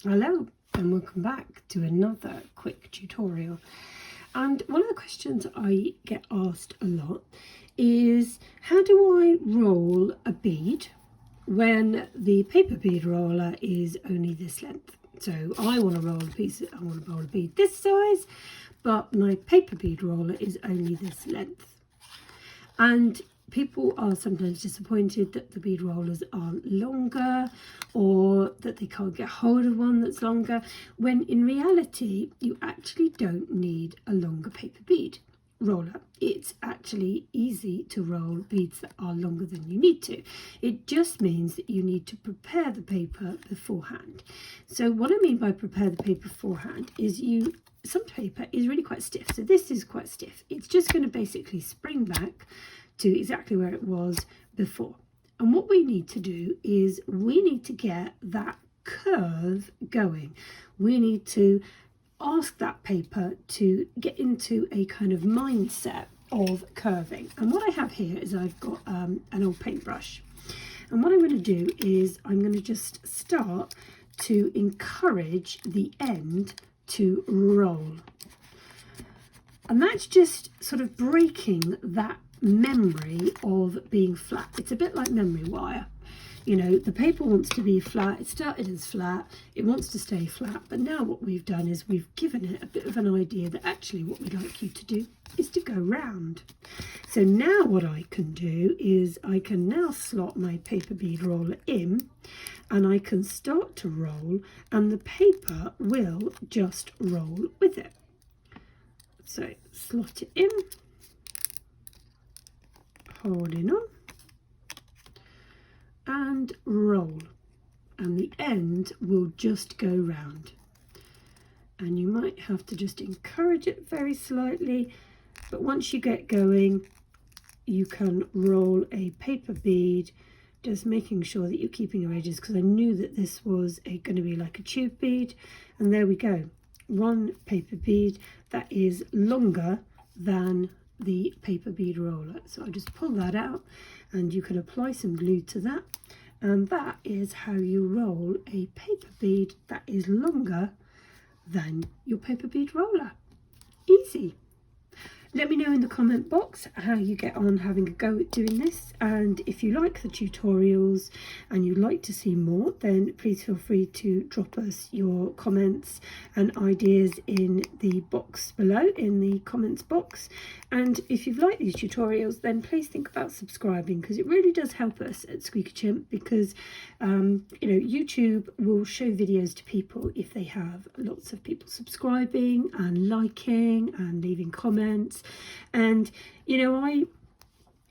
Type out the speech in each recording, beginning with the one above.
Hello and welcome back to another quick tutorial. And one of the questions I get asked a lot is, how do I roll a bead when the paper bead roller is only this length? So I want to roll a bead this size, but my paper bead roller is only this length. And people are sometimes disappointed that the bead rollers aren't longer, or that they can't get hold of one that's longer, when in reality you actually don't need a longer paper bead roller. It's actually easy to roll beads that are longer than you need to. It just means that you need to prepare the paper beforehand. So what I mean by prepare the paper beforehand is some paper is really quite stiff. So this is quite stiff. It's just going to basically spring back to exactly where it was before. And what we need to do is we need to get that curve going. We need to ask that paper to get into a kind of mindset of curving. And what I have here is I've got an old paintbrush. And what I'm going to do is I'm going to just start to encourage the end to roll. And that's just sort of breaking that memory of being flat. It's a bit like memory wire. You know, the paper wants to be flat. It started as flat. It wants to stay flat. But now what we've done is we've given it a bit of an idea that actually what we'd like you to do is to go round. So now what I can do is I can now slot my paper bead roller in, and I can start to roll, and the paper will just roll with it. So slot it in, holding on, and roll, and the end will just go round. And you might have to just encourage it very slightly, but once you get going you can roll a paper bead, just making sure that you're keeping your edges, because I knew that this was going to be like a tube bead. And there we go, one paper bead that is longer than the paper bead roller. So I'll just pull that out, and you can apply some glue to that, and that is how you roll a paper bead that is longer than your paper bead roller. Easy. Let me know in the comment box how you get on having a go at doing this, and if you like the tutorials and you'd like to see more, then please feel free to drop us your comments and ideas in the box below, in the comments box. And if you've liked these tutorials, then please think about subscribing, because it really does help us at Squeaky Chimp, because YouTube will show videos to people if they have lots of people subscribing and liking and leaving comments. And I'm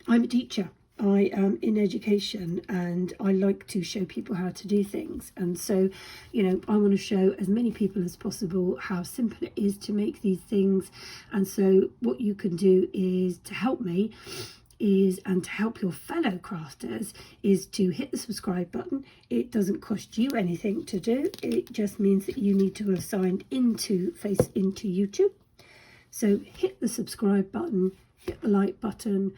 a teacher. I am in education, and I like to show people how to do things. And so, I want to show as many people as possible how simple it is to make these things. And so what you can do is to help me and to help your fellow crafters is to hit the subscribe button. It doesn't cost you anything to do. It just means that you need to have signed into YouTube. So hit the subscribe button, hit the like button,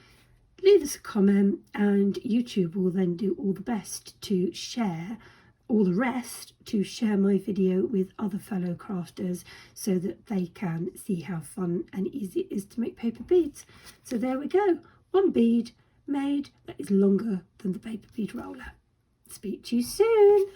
leave us a comment, and YouTube will then do all the rest to share my video with other fellow crafters, so that they can see how fun and easy it is to make paper beads. So there we go, one bead made that is longer than the paper bead roller. Speak to you soon.